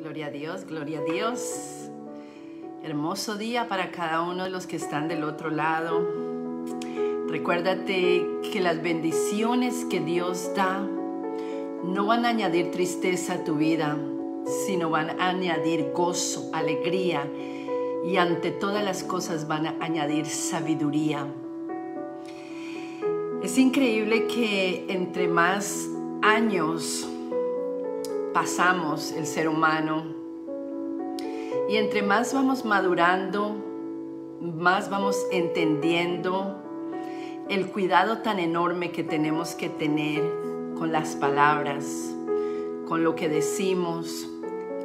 Gloria a Dios, gloria a Dios. Hermoso día para cada uno de los que están del otro lado. Recuérdate que las bendiciones que Dios da no van a añadir tristeza a tu vida, sino van a añadir gozo, alegría y ante todas las cosas van a añadir sabiduría. Es increíble que entre más años pasamos el ser humano y entre más vamos madurando, más vamos entendiendo el cuidado tan enorme que tenemos que tener con las palabras, con lo que decimos,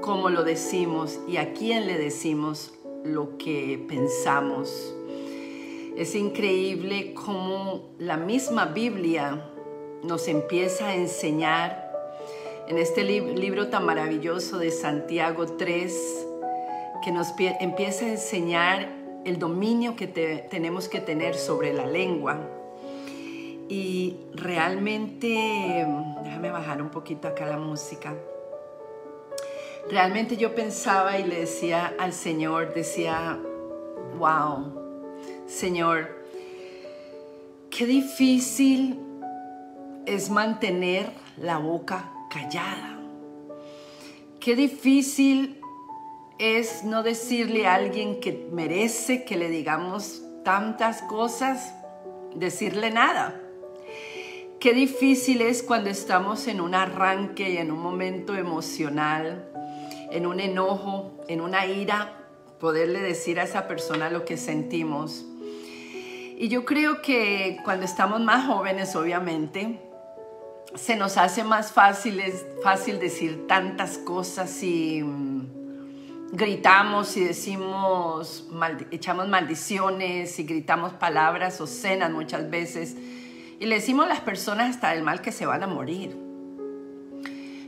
cómo lo decimos y a quién le decimos lo que pensamos. Es increíble cómo la misma Biblia nos empieza a enseñar en este libro tan maravilloso de Santiago 3, que nos empieza a enseñar el dominio que tenemos que tener sobre la lengua. Y realmente, déjame bajar un poquito acá la música. Realmente yo pensaba y le decía al Señor, decía, wow, Señor, qué difícil es mantener la boca callada. Qué difícil es no decirle a alguien que merece que le digamos tantas cosas, decirle nada. Qué difícil es cuando estamos en un arranque y en un momento emocional, en un enojo, en una ira, poderle decir a esa persona lo que sentimos. Y yo creo que cuando estamos más jóvenes, obviamente, se nos hace más fácil decir tantas cosas y gritamos y decimos, echamos maldiciones y gritamos palabras obscenas muchas veces y le decimos a las personas hasta el mal que se van a morir.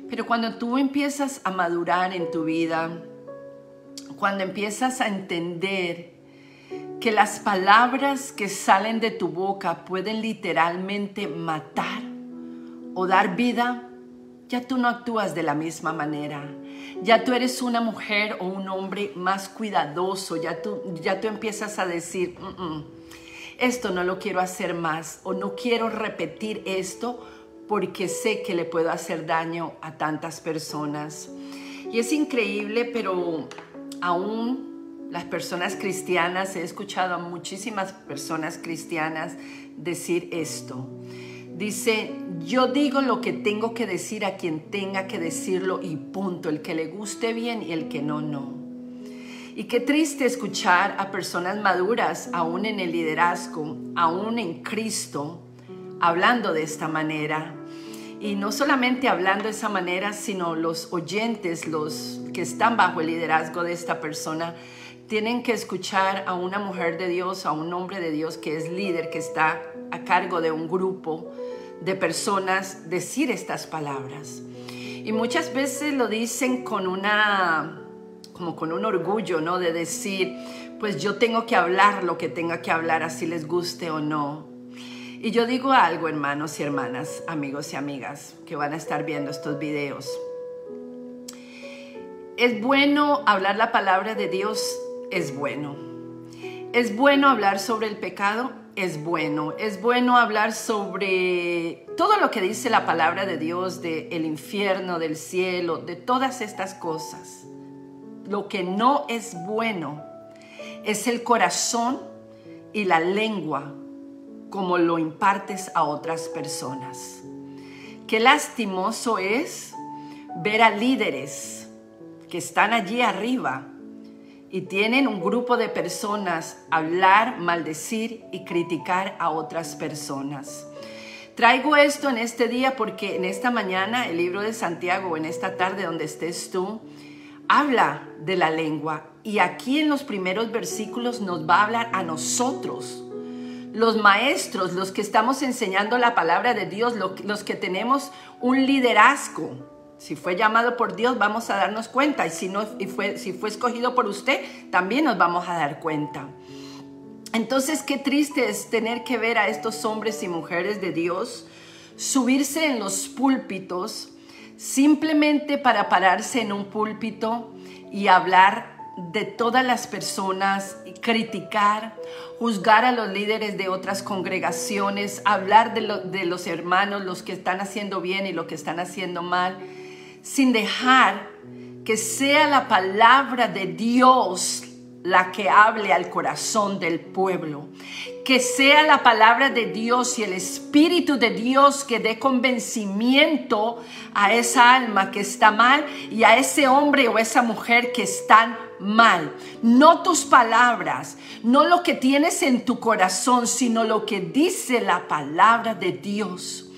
Pero cuando tú empiezas a madurar en tu vida, cuando empiezas a entender que las palabras que salen de tu boca pueden literalmente matar o dar vida, ya tú no actúas de la misma manera. Ya tú eres una mujer o un hombre más cuidadoso. Ya tú empiezas a decir, esto no lo quiero hacer más o no quiero repetir esto porque sé que le puedo hacer daño a tantas personas. Y es increíble, pero aún las personas cristianas, he escuchado a muchísimas personas cristianas decir esto. Dice, yo digo lo que tengo que decir a quien tenga que decirlo y punto. El que le guste bien y el que no, no. Y qué triste escuchar a personas maduras, aún en el liderazgo, aún en Cristo, hablando de esta manera. Y no solamente hablando de esa manera, sino los oyentes, los que están bajo el liderazgo de esta persona, tienen que escuchar a una mujer de Dios, a un hombre de Dios que es líder, que está a cargo de un grupo de personas, decir estas palabras. Y muchas veces lo dicen con como con un orgullo, ¿no? De decir, pues yo tengo que hablar lo que tenga que hablar, así les guste o no. Y yo digo algo, hermanos y hermanas, amigos y amigas, que van a estar viendo estos videos. Es bueno hablar la palabra de Dios, es bueno. Es bueno hablar sobre el pecado, es bueno. Es bueno hablar sobre todo lo que dice la palabra de Dios, del infierno, del cielo, de todas estas cosas. Lo que no es bueno es el corazón y la lengua, como lo impartes a otras personas. Qué lastimoso es ver a líderes que están allí arriba y tienen un grupo de personas hablar, maldecir y criticar a otras personas. Traigo esto en este día porque en esta mañana el libro de Santiago, en esta tarde donde estés tú, habla de la lengua. Y aquí en los primeros versículos nos va a hablar a nosotros, los maestros, los que estamos enseñando la palabra de Dios, los que tenemos un liderazgo. Si fue llamado por Dios, vamos a darnos cuenta. Y si fue escogido por usted, también nos vamos a dar cuenta. Entonces, qué triste es tener que ver a estos hombres y mujeres de Dios subirse en los púlpitos simplemente para pararse en un púlpito y hablar de todas las personas, criticar, juzgar a los líderes de otras congregaciones, hablar de los hermanos, los que están haciendo bien y los que están haciendo mal, sin dejar que sea la palabra de Dios la que hable al corazón del pueblo. Que sea la palabra de Dios y el Espíritu de Dios que dé convencimiento a esa alma que está mal y a ese hombre o esa mujer que están mal. No tus palabras, no lo que tienes en tu corazón, sino lo que dice la palabra de Dios.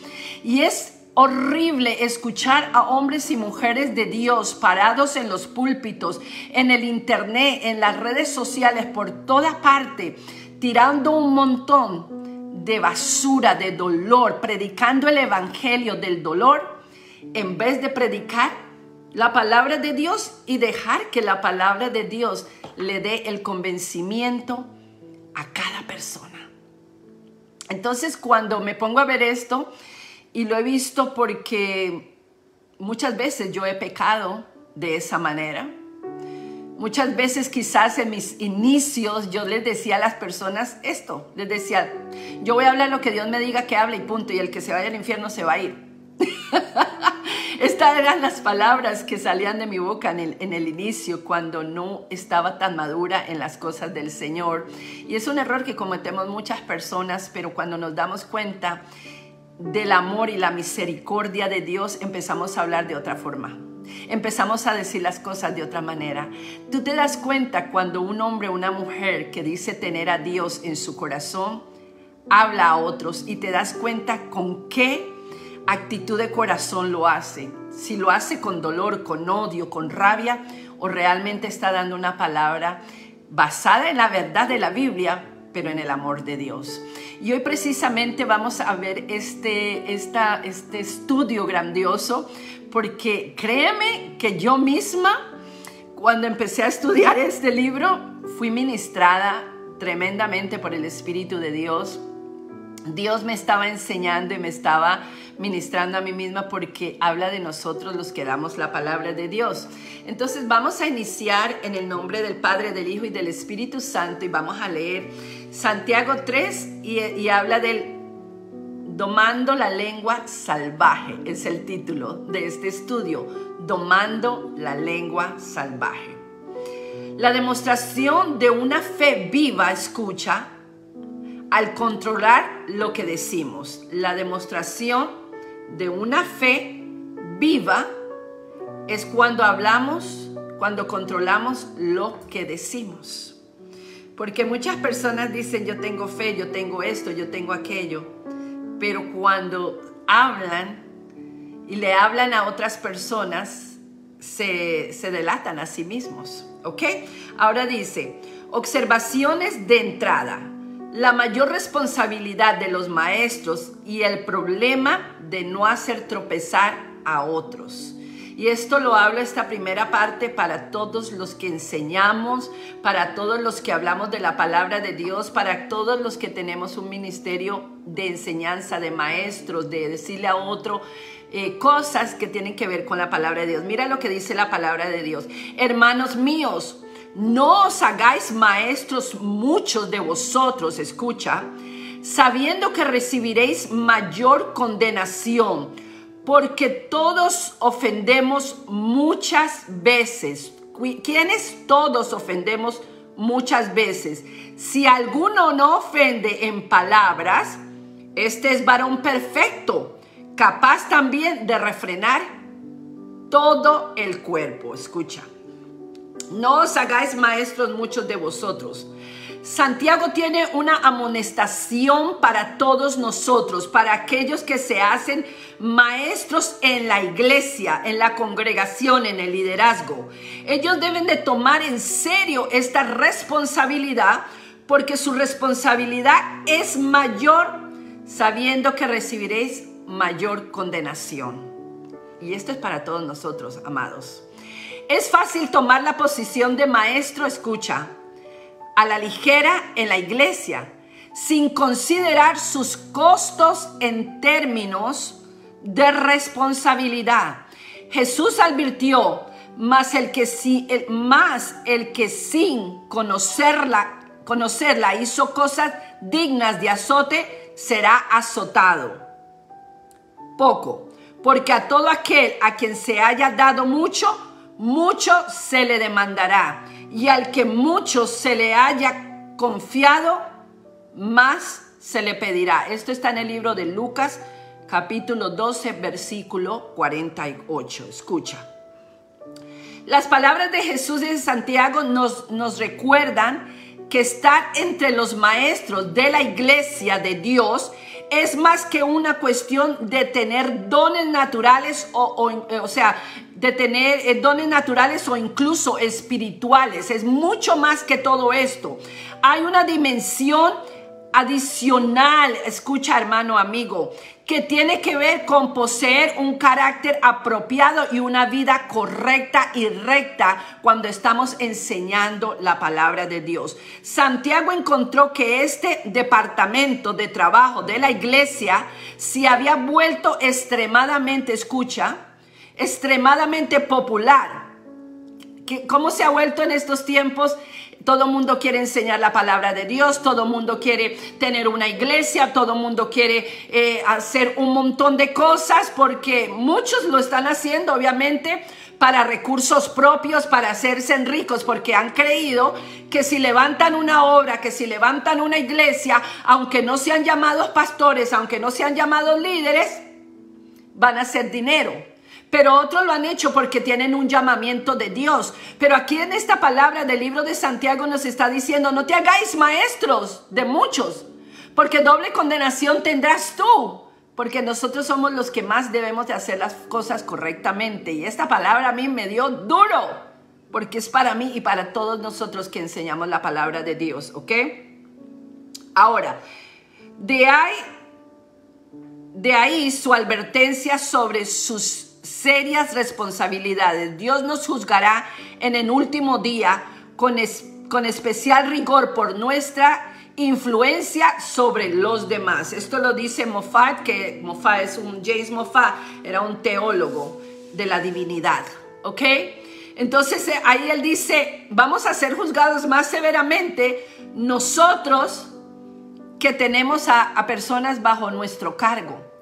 Y es horrible escuchar a hombres y mujeres de Dios parados en los púlpitos, en el internet, en las redes sociales, por toda parte, tirando un montón de basura, de dolor, predicando el evangelio del dolor, en vez de predicar la palabra de Dios y dejar que la palabra de Dios le dé el convencimiento a cada persona. Entonces, cuando me pongo a ver esto, y lo he visto porque muchas veces yo he pecado de esa manera. Muchas veces quizás en mis inicios yo les decía a las personas esto. Les decía, yo voy a hablar lo que Dios me diga que hable y punto. Y el que se vaya al infierno se va a ir. Estas eran las palabras que salían de mi boca en el inicio, cuando no estaba tan madura en las cosas del Señor. Y es un error que cometemos muchas personas, pero cuando nos damos cuenta del amor y la misericordia de Dios, empezamos a hablar de otra forma. Empezamos a decir las cosas de otra manera. Tú te das cuenta cuando un hombre o una mujer que dice tener a Dios en su corazón habla a otros, y te das cuenta con qué actitud de corazón lo hace. Si lo hace con dolor, con odio, con rabia, o realmente está dando una palabra basada en la verdad de la Biblia, pero en el amor de Dios. Y hoy precisamente vamos a ver este estudio grandioso, porque créeme que yo misma, cuando empecé a estudiar este libro, fui ministrada tremendamente por el Espíritu de Dios. Dios me estaba enseñando y me estaba ministrando a mí misma, porque habla de nosotros los que damos la palabra de Dios. Entonces vamos a iniciar en el nombre del Padre, del Hijo y del Espíritu Santo, y vamos a leer Santiago 3 y habla del domando la lengua salvaje. Es el título de este estudio, domando la lengua salvaje. La demostración de una fe viva, escucha, al controlar lo que decimos. La demostración de una fe viva es cuando hablamos, cuando controlamos lo que decimos. Porque muchas personas dicen, yo tengo fe, yo tengo esto, yo tengo aquello. Pero cuando hablan y le hablan a otras personas, se delatan a sí mismos. ¿Ok? Ahora dice, observaciones de entrada. La mayor responsabilidad de los maestros y el problema de no hacer tropezar a otros. Y esto lo habla esta primera parte para todos los que enseñamos, para todos los que hablamos de la palabra de Dios, para todos los que tenemos un ministerio de enseñanza, de maestros, de decirle a otro cosas que tienen que ver con la palabra de Dios. Mira lo que dice la palabra de Dios. Hermanos míos, no os hagáis maestros muchos de vosotros, escucha, sabiendo que recibiréis mayor condenación, porque todos ofendemos muchas veces. ¿Quiénes todos ofendemos muchas veces? Si alguno no ofende en palabras, este es varón perfecto, capaz también de refrenar todo el cuerpo. Escucha. No os hagáis maestros muchos de vosotros. Santiago tiene una amonestación para todos nosotros, para aquellos que se hacen maestros en la iglesia, en la congregación, en el liderazgo. Ellos deben de tomar en serio esta responsabilidad, porque su responsabilidad es mayor, sabiendo que recibiréis mayor condenación. Y esto es para todos nosotros, amados. Es fácil tomar la posición de maestro, escucha, a la ligera en la iglesia, sin considerar sus costos en términos de responsabilidad. Jesús advirtió, mas el que sin conocerla hizo cosas dignas de azote, será azotado poco. Porque a todo aquel a quien se haya dado mucho, mucho se le demandará. Y al que mucho se le haya confiado, más se le pedirá. Esto está en el libro de Lucas, capítulo 12, versículo 48. Escucha. Las palabras de Jesús y de Santiago nos recuerdan que estar entre los maestros de la iglesia de Dios es más que una cuestión de tener dones naturales o sea, de tener dones naturales o incluso espirituales. Es mucho más que todo esto. Hay una dimensión adicional, escucha hermano, amigo, que tiene que ver con poseer un carácter apropiado y una vida correcta y recta cuando estamos enseñando la palabra de Dios. Santiago encontró que este departamento de trabajo de la iglesia se había vuelto extremadamente, escucha, extremadamente popular. ¿Cómo se ha vuelto en estos tiempos? Todo el mundo quiere enseñar la palabra de Dios, todo el mundo quiere tener una iglesia, todo el mundo quiere hacer un montón de cosas, porque muchos lo están haciendo obviamente para recursos propios, para hacerse ricos, porque han creído que si levantan una obra, que si levantan una iglesia, aunque no sean llamados pastores, aunque no sean llamados líderes, van a hacer dinero. Pero otros lo han hecho porque tienen un llamamiento de Dios. Pero aquí en esta palabra del libro de Santiago nos está diciendo, no te hagáis maestros de muchos, porque doble condenación tendrás tú. Porque nosotros somos los que más debemos de hacer las cosas correctamente. Y esta palabra a mí me dio duro, porque es para mí y para todos nosotros que enseñamos la palabra de Dios, ¿ok? Ahora, de ahí su advertencia sobre sus serias responsabilidades. Dios nos juzgará en el último día con especial rigor por nuestra influencia sobre los demás. Esto lo dice Moffat, que Moffat es James Moffat era un teólogo de la divinidad, ¿ok? Entonces ahí él dice, vamos a ser juzgados más severamente nosotros que tenemos a personas bajo nuestro cargo,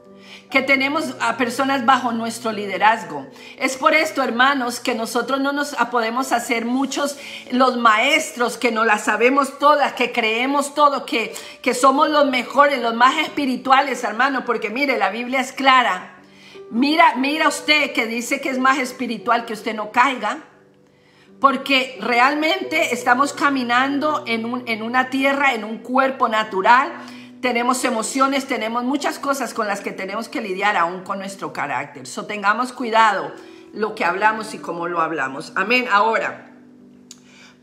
que tenemos a personas bajo nuestro liderazgo. Es por esto, hermanos, que nosotros no nos podemos hacer muchos los maestros, que no las sabemos todas, que creemos todo, que somos los mejores, los más espirituales, hermano, porque mire, la Biblia es clara. Mira usted que dice que es más espiritual, que usted no caiga, porque realmente estamos caminando en una tierra, en un cuerpo natural. Tenemos emociones, tenemos muchas cosas con las que tenemos que lidiar aún con nuestro carácter. So, tengamos cuidado lo que hablamos y cómo lo hablamos. Amén. Ahora,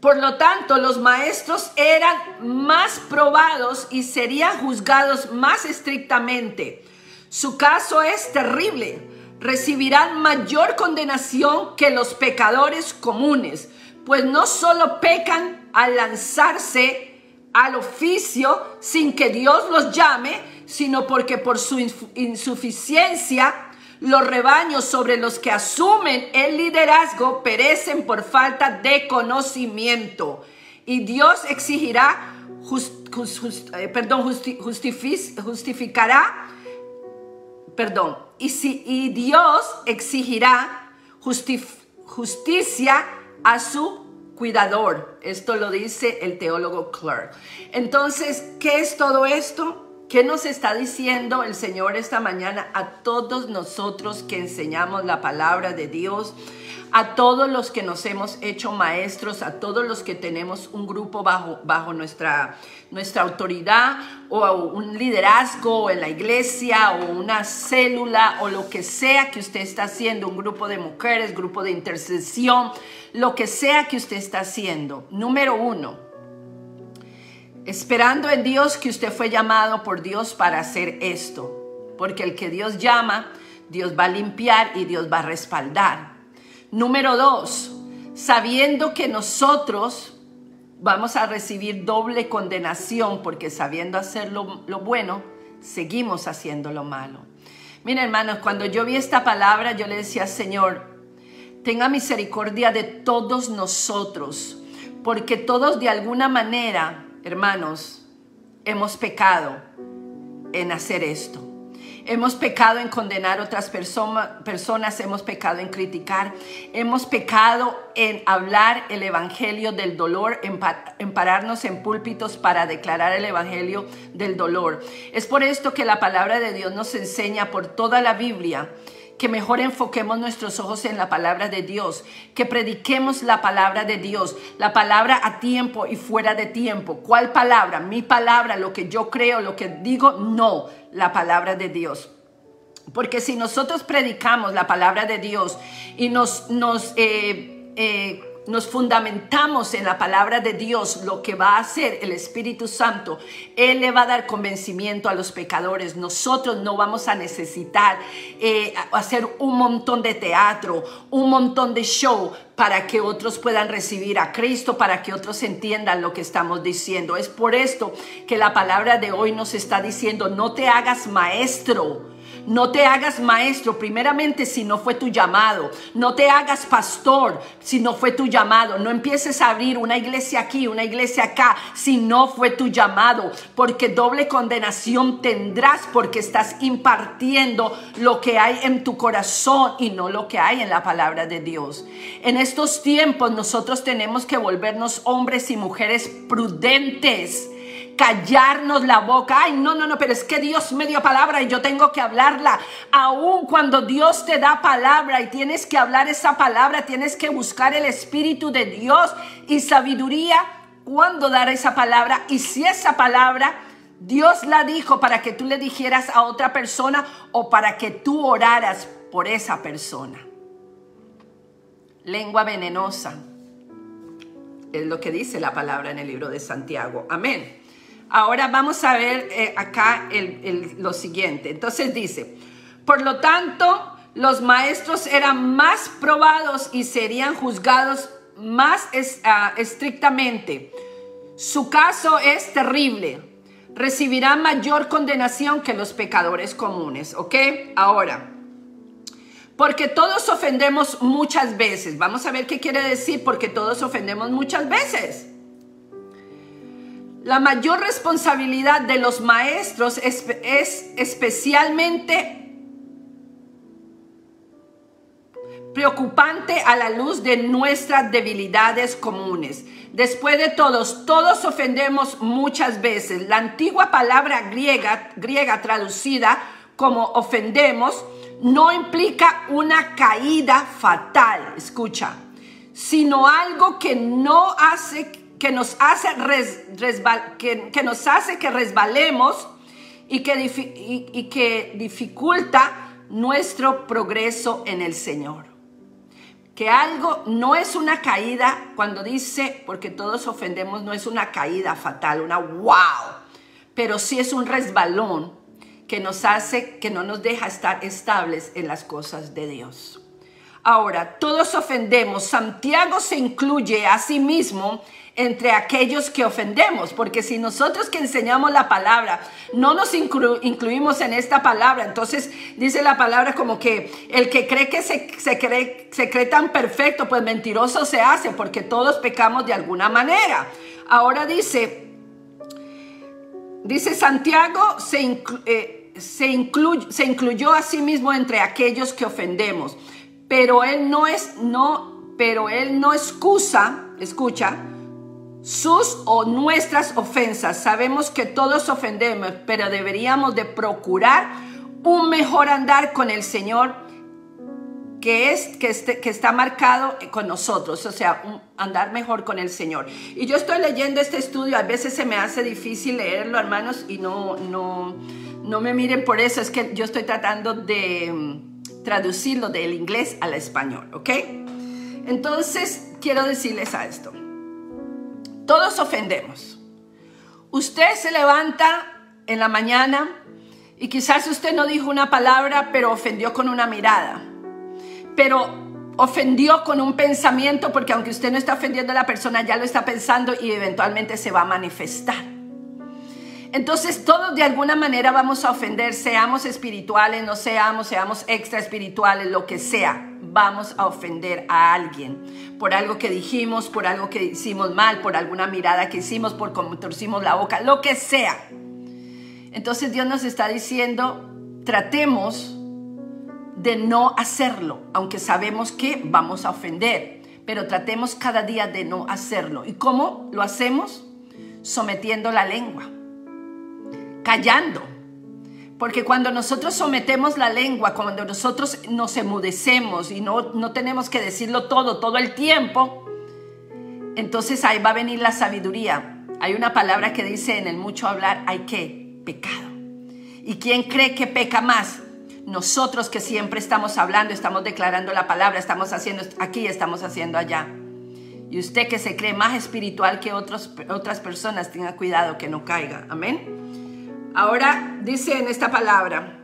por lo tanto, los maestros eran más probados y serían juzgados más estrictamente. Su caso es terrible. Recibirán mayor condenación que los pecadores comunes, pues no solo pecan al lanzarse al oficio sin que Dios los llame, sino porque por su insuficiencia los rebaños sobre los que asumen el liderazgo perecen por falta de conocimiento. Y Dios exigirá, y Dios exigirá justicia a su cuidador. Esto lo dice el teólogo Clark. Entonces, ¿qué es todo esto? ¿Qué nos está diciendo el Señor esta mañana a todos nosotros que enseñamos la palabra de Dios? A todos los que nos hemos hecho maestros, a todos los que tenemos un grupo bajo nuestra autoridad, o un liderazgo en la iglesia, o una célula, o lo que sea que usted está haciendo, un grupo de mujeres, grupo de intercesión, lo que sea que usted está haciendo. Número 1, esperando en Dios que usted fue llamado por Dios para hacer esto, porque el que Dios llama, Dios va a limpiar y Dios va a respaldar. Número 2, sabiendo que nosotros vamos a recibir doble condenación, porque sabiendo hacer lo bueno, seguimos haciendo lo malo. Miren, hermanos, cuando yo vi esta palabra, yo le decía, Señor, tenga misericordia de todos nosotros, porque todos de alguna manera, hermanos, hemos pecado en hacer esto. Hemos pecado en condenar a otras personas, hemos pecado en criticar, hemos pecado en hablar el evangelio del dolor, en pararnos en púlpitos para declarar el evangelio del dolor. Es por esto que la palabra de Dios nos enseña por toda la Biblia que mejor enfoquemos nuestros ojos en la palabra de Dios, que prediquemos la palabra de Dios, la palabra a tiempo y fuera de tiempo. ¿Cuál palabra? Mi palabra, lo que yo creo, lo que digo, no, la palabra de Dios. Porque si nosotros predicamos la palabra de Dios y nos fundamentamos en la palabra de Dios, lo que va a hacer el Espíritu Santo, Él le va a dar convencimiento a los pecadores. Nosotros no vamos a necesitar hacer un montón de teatro, un montón de show para que otros puedan recibir a Cristo, para que otros entiendan lo que estamos diciendo. Es por esto que la palabra de hoy nos está diciendo: no te hagas maestro. No te hagas maestro, primeramente, si no fue tu llamado. No te hagas pastor si no fue tu llamado. No empieces a abrir una iglesia aquí, una iglesia acá, si no fue tu llamado. Porque doble condenación tendrás, porque estás impartiendo lo que hay en tu corazón y no lo que hay en la palabra de Dios. En estos tiempos nosotros tenemos que volvernos hombres y mujeres prudentes. Callarnos la boca. Ay, no, pero es que Dios me dio palabra y yo tengo que hablarla. Aun cuando Dios te da palabra y tienes que hablar esa palabra, tienes que buscar el Espíritu de Dios y sabiduría cuando dar esa palabra. Y si esa palabra Dios la dijo para que tú le dijeras a otra persona o para que tú oraras por esa persona. Lengua venenosa es lo que dice la palabra en el libro de Santiago. Amén. Ahora vamos a ver acá lo siguiente. Entonces dice: por lo tanto, los maestros eran más probados y serían juzgados más estrictamente. Su caso es terrible. Recibirán mayor condenación que los pecadores comunes. ¿Ok? Ahora, porque todos ofendemos muchas veces. Vamos a ver qué quiere decir porque todos ofendemos muchas veces. La mayor responsabilidad de los maestros es especialmente preocupante a la luz de nuestras debilidades comunes. Después de todos ofendemos muchas veces. La antigua palabra griega traducida como ofendemos no implica una caída fatal, escucha, sino algo que nos hace que resbalemos y que dificulta nuestro progreso en el Señor. Que algo no es una caída, cuando dice porque todos ofendemos, no es una caída fatal, una wow, pero sí es un resbalón que nos hace, que no nos deja estar estables en las cosas de Dios. Ahora, todos ofendemos. Santiago se incluye a sí mismo entre aquellos que ofendemos, porque si nosotros que enseñamos la palabra no nos incluimos en esta palabra, entonces dice la palabra como que el que cree que se cree tan perfecto, pues mentiroso se hace, porque todos pecamos de alguna manera. Ahora dice Santiago se incluyó a sí mismo entre aquellos que ofendemos, pero él no excusa, escucha, sus o nuestras ofensas. Sabemos que todos ofendemos, pero deberíamos de procurar un mejor andar con el Señor que está marcado con nosotros, o sea, andar mejor con el Señor. Y yo estoy leyendo este estudio, a veces se me hace difícil leerlo, hermanos, y no me miren por eso, es que yo estoy tratando de traducirlo del inglés al español, ¿ok? Entonces, quiero decirles a esto. Todos ofendemos. Usted se levanta en la mañana y quizás usted no dijo una palabra, pero ofendió con una mirada. Pero ofendió con un pensamiento, porque aunque usted no está ofendiendo a la persona, ya lo está pensando y eventualmente se va a manifestar. Entonces todos de alguna manera vamos a ofender, seamos espirituales, no seamos extra espirituales, lo que sea. vamos a ofender a alguien por algo que dijimos, por algo que hicimos mal, por alguna mirada que hicimos, por cómo torcimos la boca, lo que sea. Entonces Dios nos está diciendo, tratemos de no hacerlo, aunque sabemos que vamos a ofender, pero tratemos cada día de no hacerlo. ¿Y cómo lo hacemos? Sometiendo la lengua, callando. Porque cuando nosotros sometemos la lengua, cuando nosotros nos enmudecemos y no tenemos que decirlo todo el tiempo, entonces ahí va a venir la sabiduría. Hay una palabra que dice, en el mucho hablar hay ¿qué? Pecado. ¿Y quién cree que peca más? Nosotros, que siempre estamos hablando, estamos declarando la palabra, estamos haciendo aquí, estamos haciendo allá. Y usted, que se cree más espiritual que otras personas, tenga cuidado que no caiga. Amén. Ahora dice en esta palabra,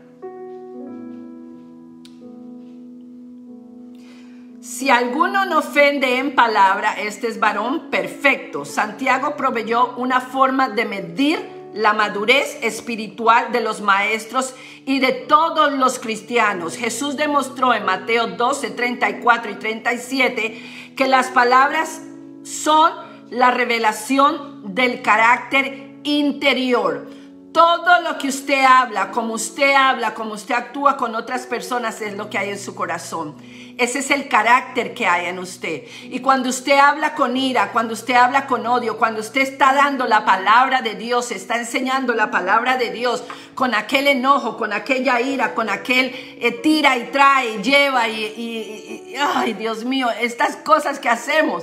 si alguno no ofende en palabra, este es varón perfecto. Santiago proveyó una forma de medir la madurez espiritual de los maestros y de todos los cristianos. Jesús demostró en Mateo 12, 34 y 37 que las palabras son la revelación del carácter interior. Todo lo que usted habla, como usted actúa con otras personas, es lo que hay en su corazón. Ese es el carácter que hay en usted. Y cuando usted habla con ira, cuando usted habla con odio, cuando usted está dando la palabra de Dios, está enseñando la palabra de Dios con aquel enojo, con aquella ira, con aquel tira y trae, lleva y ay, Dios mío, estas cosas que hacemos,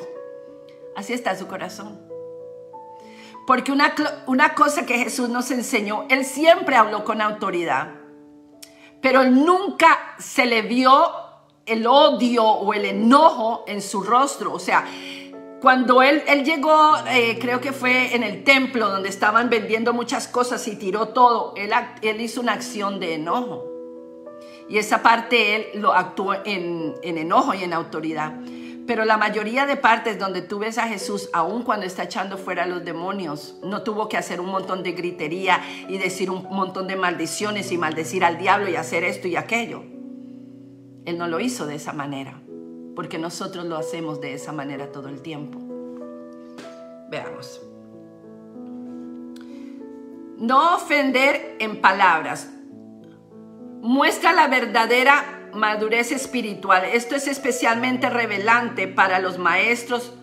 así está su corazón. Porque una cosa que Jesús nos enseñó, Él siempre habló con autoridad, pero nunca se le vio el odio o el enojo en su rostro. O sea, cuando él llegó, creo que fue en el templo donde estaban vendiendo muchas cosas y tiró todo, él hizo una acción de enojo. Y esa parte él lo actuó en enojo y en autoridad. Pero la mayoría de partes donde tú ves a Jesús, aun cuando está echando fuera a los demonios, no tuvo que hacer un montón de gritería y decir un montón de maldiciones y maldecir al diablo y hacer esto y aquello. Él no lo hizo de esa manera, porque nosotros lo hacemos de esa manera todo el tiempo. Veamos. No ofender en palabras. Muestra la verdadera madurez espiritual. Esto es especialmente relevante para los maestros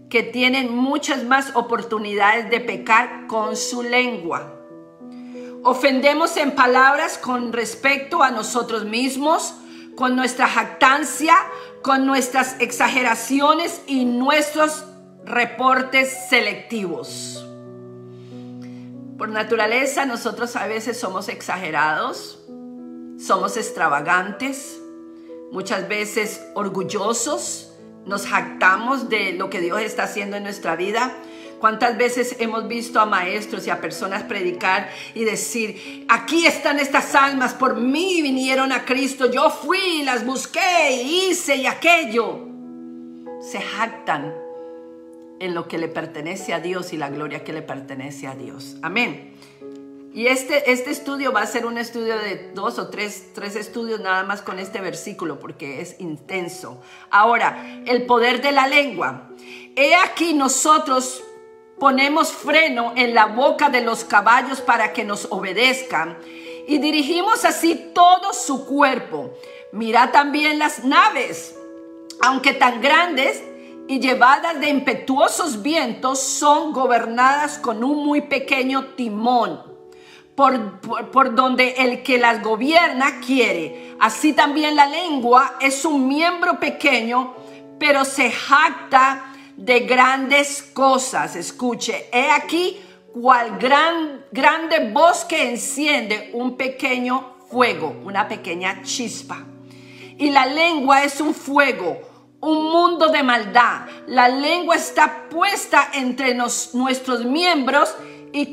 que tienen muchas más oportunidades de pecar con su lengua. Ofendemos en palabras con respecto a nosotros mismos, con nuestra jactancia, con nuestras exageraciones y nuestros reportes selectivos. Por naturaleza, nosotros a veces somos exagerados, somos extravagantes, muchas veces orgullosos, nos jactamos de lo que Dios está haciendo en nuestra vida. ¿Cuántas veces hemos visto a maestros y a personas predicar y decir, aquí están estas almas, por mí vinieron a Cristo, yo fui, las busqué, hice y aquello? Se jactan en lo que le pertenece a Dios y la gloria que le pertenece a Dios. Amén. Y este estudio va a ser un estudio de 2 o 3 estudios nada más con este versículo, porque es intenso. Ahora, el poder de la lengua. He aquí nosotros ponemos freno en la boca de los caballos para que nos obedezcan y dirigimos así todo su cuerpo. Mira también las naves, aunque tan grandes y llevadas de impetuosos vientos, son gobernadas con un muy pequeño timón, por donde el que las gobierna quiere. Así también la lengua es un miembro pequeño, pero se jacta de grandes cosas. Escuche, he aquí cual grande bosque enciende un pequeño fuego, una pequeña chispa. Y la lengua es un fuego, un mundo de maldad. La lengua está puesta entre nuestros miembros y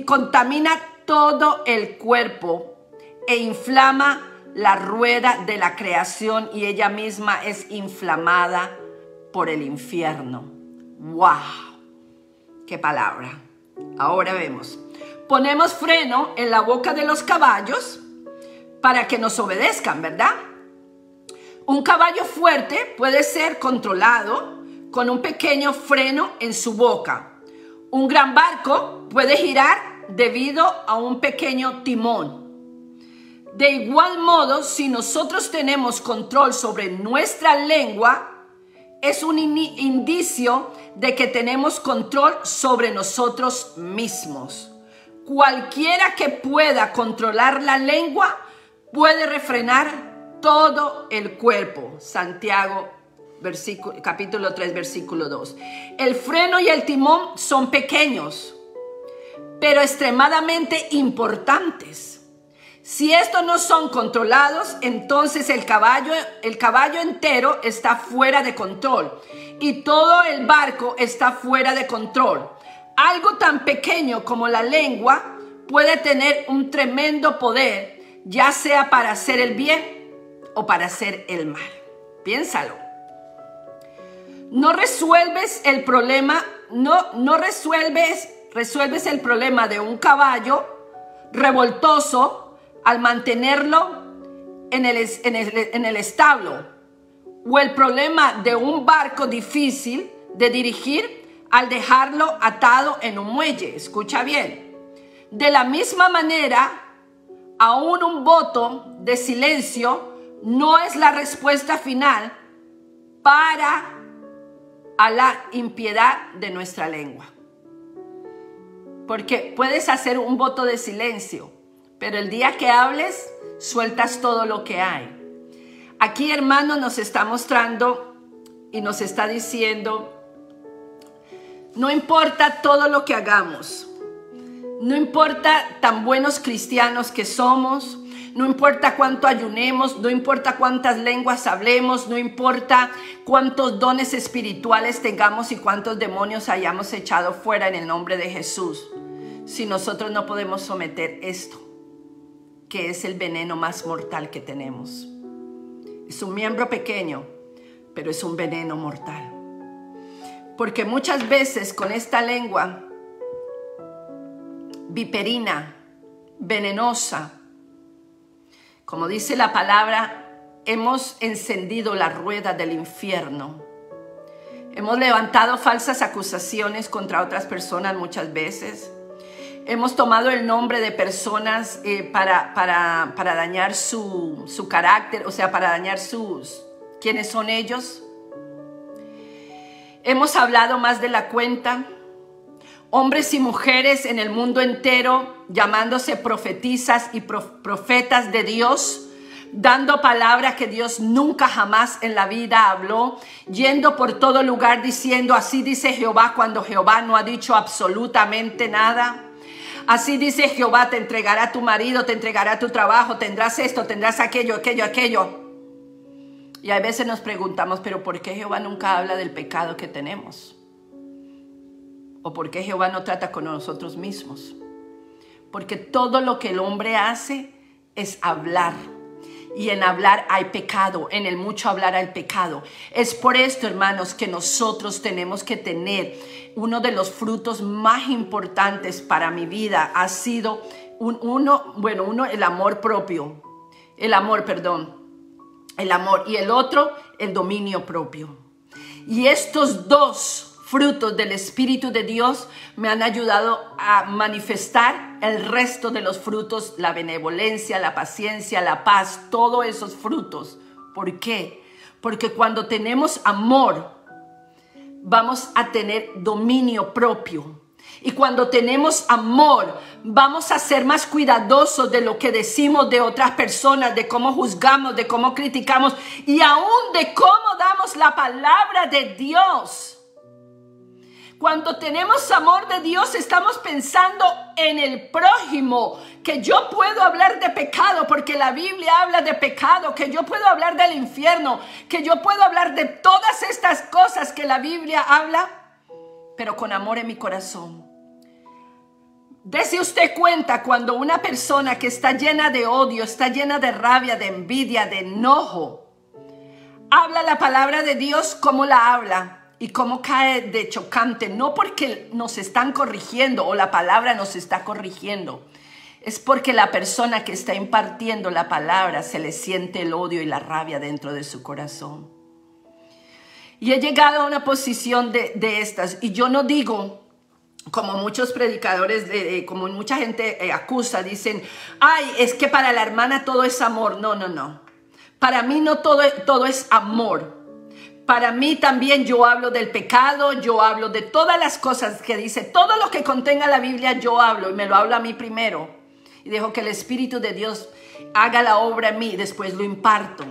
contamina todo el cuerpo e inflama la rueda de la creación, y ella misma es inflamada por el infierno. ¡Wow! ¡Qué palabra! Ahora vemos. Ponemos freno en la boca de los caballos para que nos obedezcan, ¿verdad? Un caballo fuerte puede ser controlado con un pequeño freno en su boca. Un gran barco puede girar debido a un pequeño timón. De igual modo, si nosotros tenemos control sobre nuestra lengua, es un indicio de que tenemos control sobre nosotros mismos. Cualquiera que pueda controlar la lengua puede refrenar todo el cuerpo. Santiago, capítulo 3, versículo 2. El freno y el timón son pequeños, pero extremadamente importantes. Si estos no son controlados, entonces el caballo entero está fuera de control y todo el barco está fuera de control. Algo tan pequeño como la lengua puede tener un tremendo poder, ya sea para hacer el bien o para hacer el mal. Piénsalo. No resuelves el problema, resuelves el problema de un caballo revoltoso al mantenerlo en el establo, o el problema de un barco difícil de dirigir al dejarlo atado en un muelle. Escucha bien. De la misma manera, aún un voto de silencio no es la respuesta final para la impiedad de nuestra lengua. Porque puedes hacer un voto de silencio, pero el día que hables, sueltas todo lo que hay. Aquí, hermano, nos está mostrando y nos está diciendo, no importa todo lo que hagamos, no importa tan buenos cristianos que somos, no importa cuánto ayunemos, no importa cuántas lenguas hablemos, no importa cuántos dones espirituales tengamos y cuántos demonios hayamos echado fuera en el nombre de Jesús, si nosotros no podemos someter esto, que es el veneno más mortal que tenemos. Es un miembro pequeño, pero es un veneno mortal. Porque muchas veces con esta lengua viperina, venenosa, como dice la palabra, hemos encendido la rueda del infierno. Hemos levantado falsas acusaciones contra otras personas muchas veces. Hemos tomado el nombre de personas para dañar su carácter, o sea, para dañar quiénes son ellos. Hemos hablado más de la cuenta. Hombres y mujeres en el mundo entero llamándose profetisas y profetas de Dios, dando palabra que Dios nunca jamás en la vida habló, yendo por todo lugar diciendo, así dice Jehová, cuando Jehová no ha dicho absolutamente nada. Así dice Jehová, te entregará tu marido, te entregará tu trabajo, tendrás esto, tendrás aquello. Y a veces nos preguntamos, pero ¿por qué Jehová nunca habla del pecado que tenemos? ¿O por qué Jehová no trata con nosotros mismos? Porque todo lo que el hombre hace es hablar. Y en hablar hay pecado, en el mucho hablar hay pecado. Es por esto, hermanos, que nosotros tenemos que tener uno de los frutos más importantes para mi vida. Ha sido el amor propio. El amor. Y el otro, el dominio propio. Y estos dos frutos del Espíritu de Dios me han ayudado a manifestar el resto de los frutos, la benevolencia, la paciencia, la paz, todos esos frutos. ¿Por qué? Porque cuando tenemos amor, vamos a tener dominio propio. Y cuando tenemos amor, vamos a ser más cuidadosos de lo que decimos de otras personas, de cómo juzgamos, de cómo criticamos y aún de cómo damos la palabra de Dios. Cuando tenemos amor de Dios, estamos pensando en el prójimo, que yo puedo hablar de pecado porque la Biblia habla de pecado, que yo puedo hablar del infierno, que yo puedo hablar de todas estas cosas que la Biblia habla, pero con amor en mi corazón. Dese usted cuenta cuando una persona que está llena de odio, está llena de rabia, de envidia, de enojo, habla la palabra de Dios, ¿cómo la habla? Y cómo cae de chocante, no porque nos están corrigiendo o la palabra nos está corrigiendo. es porque la persona que está impartiendo la palabra se le siente el odio y la rabia dentro de su corazón. Y he llegado a una posición de estas, y yo no digo, como muchos predicadores, como mucha gente acusa, dicen, ay, es que para la hermana todo es amor. No, no, no. Para mí no todo es amor. Para mí también yo hablo del pecado, yo hablo de todas las cosas que dice, todo lo que contenga la Biblia yo hablo, y me lo hablo a mí primero. Y dejo que el Espíritu de Dios haga la obra en mí y después lo imparto.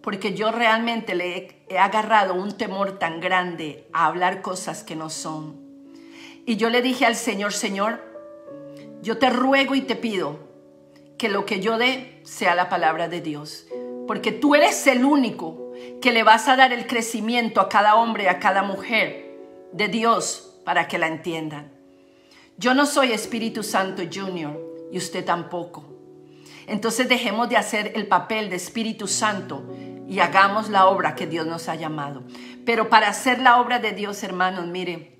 Porque yo realmente le he agarrado un temor tan grande a hablar cosas que no son. Y yo le dije al Señor, Señor, yo te ruego y te pido que lo que yo dé sea la palabra de Dios. Porque tú eres el único que le vas a dar el crecimiento a cada hombre, a cada mujer de Dios para que la entiendan. Yo no soy Espíritu Santo Junior y usted tampoco. Entonces dejemos de hacer el papel de Espíritu Santo y hagamos la obra que Dios nos ha llamado. Pero para hacer la obra de Dios, hermanos, mire,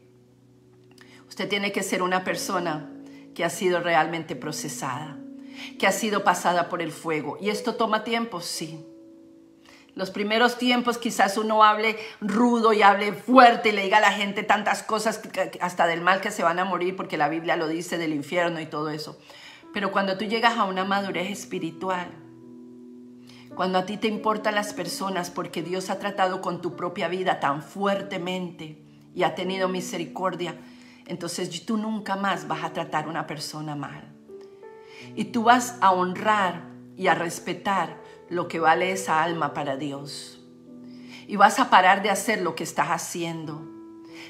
usted tiene que ser una persona que ha sido realmente procesada, que ha sido pasada por el fuego. ¿Y esto toma tiempo? Sí. Los primeros tiempos quizás uno hable rudo y hable fuerte y le diga a la gente tantas cosas, hasta del mal que se van a morir, porque la Biblia lo dice, del infierno y todo eso. Pero cuando tú llegas a una madurez espiritual, cuando a ti te importan las personas porque Dios ha tratado con tu propia vida tan fuertemente y ha tenido misericordia, entonces tú nunca más vas a tratar a una persona mal. Y tú vas a honrar y a respetar lo que vale esa alma para Dios. Y vas a parar de hacer lo que estás haciendo,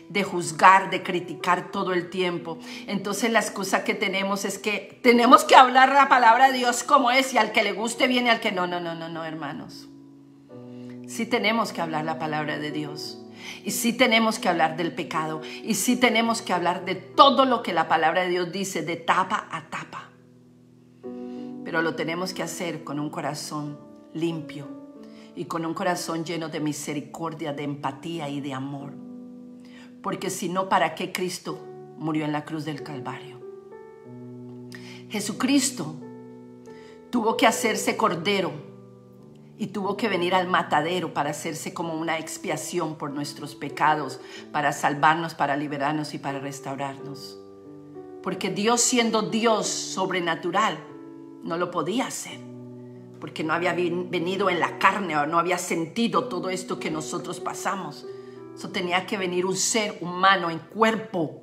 de juzgar, de criticar todo el tiempo. Entonces la excusa que tenemos es que tenemos que hablar la palabra de Dios como es, y al que le guste bien y al que no, hermanos. Sí tenemos que hablar la palabra de Dios. Y sí tenemos que hablar del pecado. Y sí tenemos que hablar de todo lo que la palabra de Dios dice, de tapa a tapa. Pero lo tenemos que hacer con un corazón limpio y con un corazón lleno de misericordia, de empatía y de amor. Porque si no, ¿para qué Cristo murió en la cruz del Calvario? Jesucristo tuvo que hacerse cordero y tuvo que venir al matadero para hacerse como una expiación por nuestros pecados, para salvarnos, para liberarnos y para restaurarnos. Porque Dios, siendo Dios sobrenatural, no lo podía hacer, porque no había venido en la carne o no había sentido todo esto que nosotros pasamos. Eso tenía que venir un ser humano en cuerpo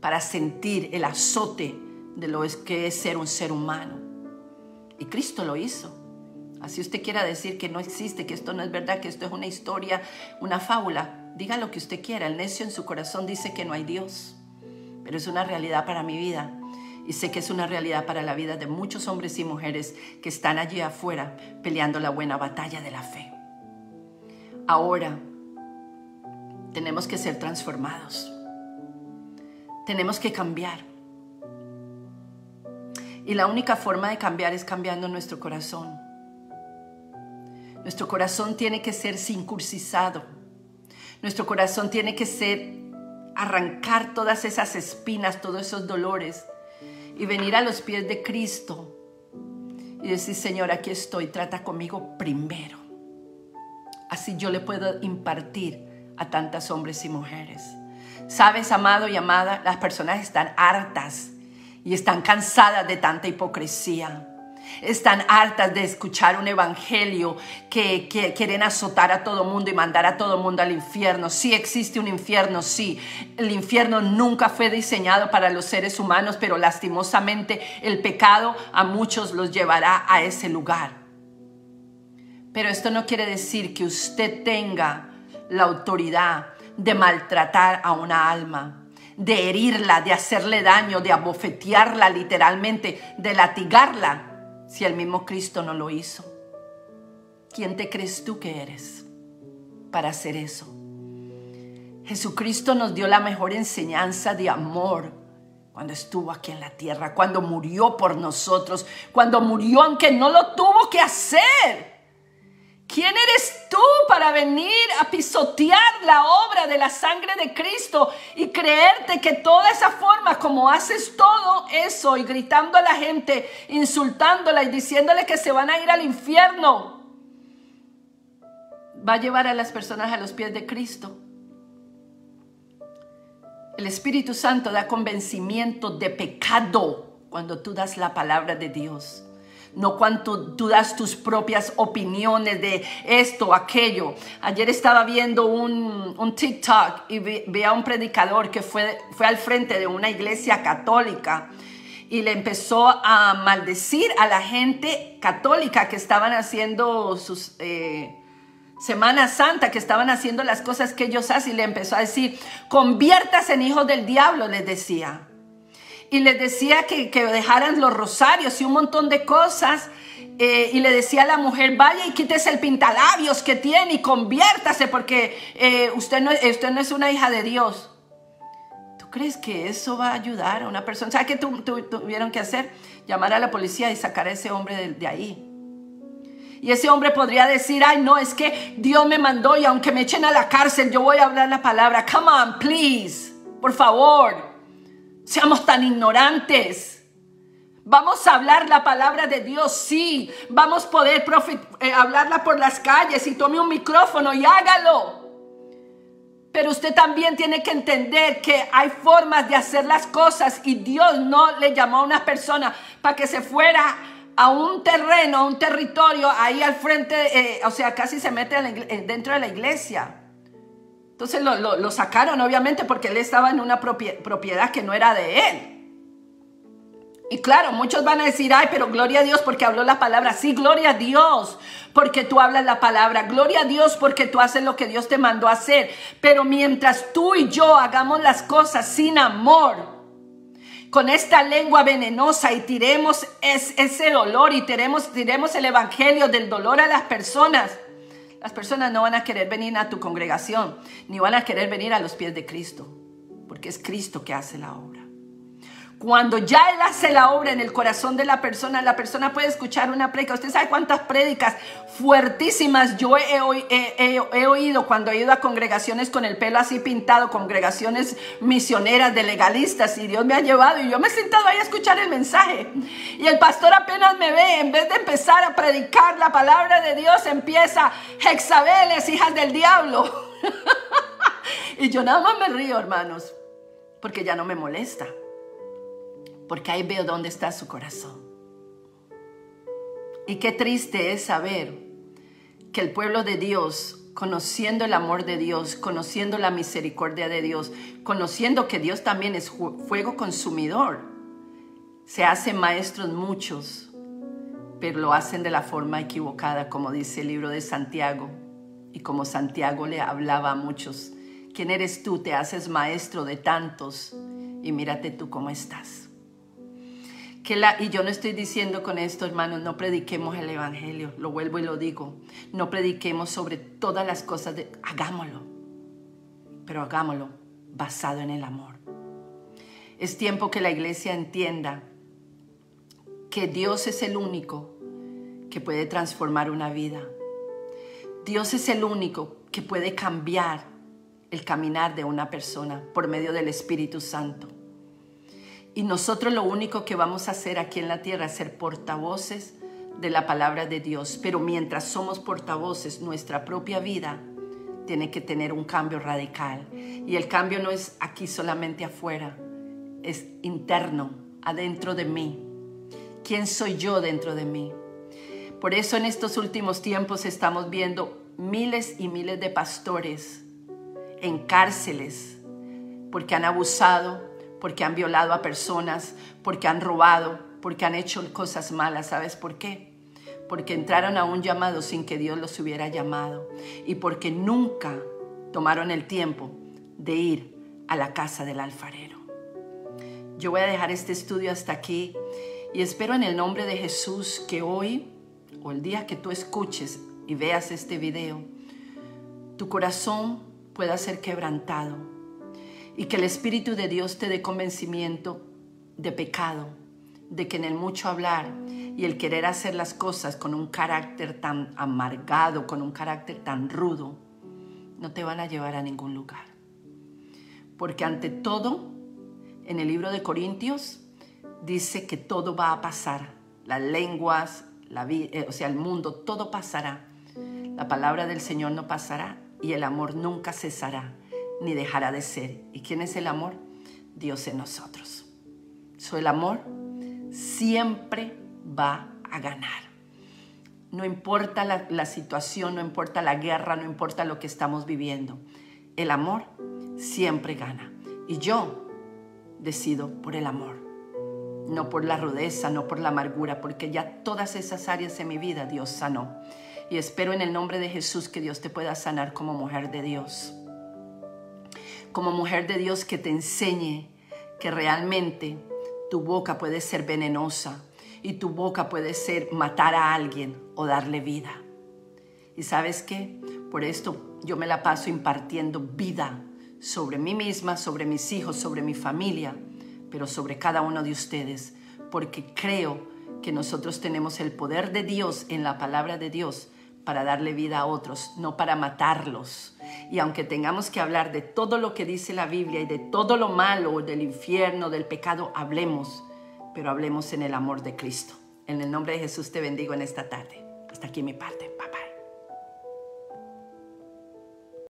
para sentir el azote de lo que es ser un ser humano. Y Cristo lo hizo. Así usted quiera decir que no existe, que esto no es verdad, que esto es una historia, una fábula, diga lo que usted quiera. El necio en su corazón dice que no hay Dios, pero es una realidad para mi vida. Y sé que es una realidad para la vida de muchos hombres y mujeres que están allí afuera peleando la buena batalla de la fe. Ahora tenemos que ser transformados. Tenemos que cambiar. Y la única forma de cambiar es cambiando nuestro corazón. Nuestro corazón tiene que ser circuncidado. Nuestro corazón tiene que ser arrancar todas esas espinas, todos esos dolores, y venir a los pies de Cristo y decir: Señor, aquí estoy, trata conmigo primero. Así yo le puedo impartir a tantos hombres y mujeres. Sabes, amado y amada, las personas están hartas y están cansadas de tanta hipocresía. Están hartas de escuchar un evangelio que quieren azotar a todo mundo y mandar a todo mundo al infierno. Sí existe un infierno, sí. El infierno nunca fue diseñado para los seres humanos, pero lastimosamente el pecado a muchos los llevará a ese lugar. Pero esto no quiere decir que usted tenga la autoridad de maltratar a una alma, de herirla, de hacerle daño, de abofetearla literalmente, de latigarla. Si el mismo Cristo no lo hizo, ¿quién te crees tú que eres para hacer eso? Jesucristo nos dio la mejor enseñanza de amor cuando estuvo aquí en la tierra, cuando murió por nosotros, cuando murió aunque no lo tuvo que hacer. ¿Quién eres tú para venir a pisotear la obra de la sangre de Cristo y creerte que toda esa forma como haces todo eso y gritando a la gente, insultándola y diciéndole que se van a ir al infierno, va a llevar a las personas a los pies de Cristo? El Espíritu Santo da convencimiento de pecado cuando tú das la palabra de Dios. No cuando tú das tus propias opiniones de esto, aquello. Ayer estaba viendo un TikTok y vi a un predicador que fue al frente de una iglesia católica y le empezó a maldecir a la gente católica que estaban haciendo sus Semana Santa, que estaban haciendo las cosas que ellos hacen, y le empezó a decir: conviértase en hijos del diablo, les decía. Y les decía que dejaran los rosarios y un montón de cosas. Y le decía a la mujer: vaya y quítese el pintalabios que tiene y conviértase, porque usted no es una hija de Dios. ¿Tú crees que eso va a ayudar a una persona? ¿Sabes qué tuvieron que hacer? Llamar a la policía y sacar a ese hombre de ahí. Y ese hombre podría decir: ay, no, es que Dios me mandó y aunque me echen a la cárcel, yo voy a hablar la palabra. Come on, please, por favor. Seamos tan ignorantes. Vamos a hablar la palabra de Dios, sí. Vamos a poder hablarla por las calles y tome un micrófono y hágalo. Pero usted también tiene que entender que hay formas de hacer las cosas y Dios no le llamó a una persona para que se fuera a un terreno, a un territorio ahí al frente, o sea, casi se mete dentro de la iglesia. Entonces lo sacaron, obviamente, porque él estaba en una propiedad que no era de él. Y claro, muchos van a decir: ay, pero gloria a Dios porque habló la palabra. Sí, gloria a Dios porque tú hablas la palabra. Gloria a Dios porque tú haces lo que Dios te mandó a hacer. Pero mientras tú y yo hagamos las cosas sin amor, con esta lengua venenosa, y tiremos ese dolor y tiremos el evangelio del dolor a las personas no van a querer venir a tu congregación, ni van a querer venir a los pies de Cristo, porque es Cristo que hace la obra. Cuando ya Él hace la obra en el corazón de la persona puede escuchar una prédica. Usted sabe cuántas prédicas fuertísimas yo he oído cuando he ido a congregaciones con el pelo así pintado, congregaciones misioneras de legalistas, y Dios me ha llevado y yo me he sentado ahí a escuchar el mensaje. Y el pastor apenas me ve, en vez de empezar a predicar la palabra de Dios, empieza: Jezabel, hijas del diablo. Y yo nada más me río, hermanos, porque ya no me molesta. Porque ahí veo dónde está su corazón. Y qué triste es saber que el pueblo de Dios, conociendo el amor de Dios, conociendo la misericordia de Dios, conociendo que Dios también es fuego consumidor, se hacen maestros muchos, pero lo hacen de la forma equivocada, como dice el libro de Santiago. Y como Santiago le hablaba a muchos: ¿quién eres tú? Te haces maestro de tantos y mírate tú cómo estás. Y yo no estoy diciendo con esto, hermanos, no prediquemos el evangelio, lo vuelvo y lo digo, no prediquemos sobre todas las cosas, hagámoslo, pero hagámoslo basado en el amor. Es tiempo que la iglesia entienda que Dios es el único que puede transformar una vida. Dios es el único que puede cambiar el caminar de una persona por medio del Espíritu Santo. Y nosotros lo único que vamos a hacer aquí en la tierra es ser portavoces de la palabra de Dios. Pero mientras somos portavoces, nuestra propia vida tiene que tener un cambio radical. Y el cambio no es aquí solamente afuera, es interno, adentro de mí. ¿Quién soy yo dentro de mí? Por eso en estos últimos tiempos estamos viendo miles y miles de pastores en cárceles porque han abusado, porque han violado a personas, porque han robado, porque han hecho cosas malas. ¿Sabes por qué? Porque entraron a un llamado sin que Dios los hubiera llamado y porque nunca tomaron el tiempo de ir a la casa del alfarero. Yo voy a dejar este estudio hasta aquí y espero en el nombre de Jesús que hoy o el día que tú escuches y veas este video, tu corazón pueda ser quebrantado y que el Espíritu de Dios te dé convencimiento de pecado, de que en el mucho hablar y el querer hacer las cosas con un carácter tan amargado, con un carácter tan rudo, no te van a llevar a ningún lugar. Porque ante todo, en el libro de Corintios, dice que todo va a pasar. Las lenguas, el mundo, todo pasará. La palabra del Señor no pasará y el amor nunca cesará, ni dejará de ser. ¿Y quién es el amor? Dios en nosotros. El amor siempre va a ganar. No importa la situación, no importa la guerra, no importa lo que estamos viviendo. El amor siempre gana. Y yo decido por el amor, no por la rudeza, no por la amargura, porque ya todas esas áreas en mi vida Dios sanó. Y espero en el nombre de Jesús que Dios te pueda sanar como mujer de Dios. Como mujer de Dios, que te enseñe que realmente tu boca puede ser venenosa y tu boca puede ser matar a alguien o darle vida. ¿Y sabes qué? Por esto yo me la paso impartiendo vida sobre mí misma, sobre mis hijos, sobre mi familia, pero sobre cada uno de ustedes, porque creo que nosotros tenemos el poder de Dios en la palabra de Dios para darle vida a otros, no para matarlos. Y aunque tengamos que hablar de todo lo que dice la Biblia y de todo lo malo, del infierno, del pecado, hablemos, pero hablemos en el amor de Cristo. En el nombre de Jesús te bendigo en esta tarde. Hasta aquí mi parte. Bye.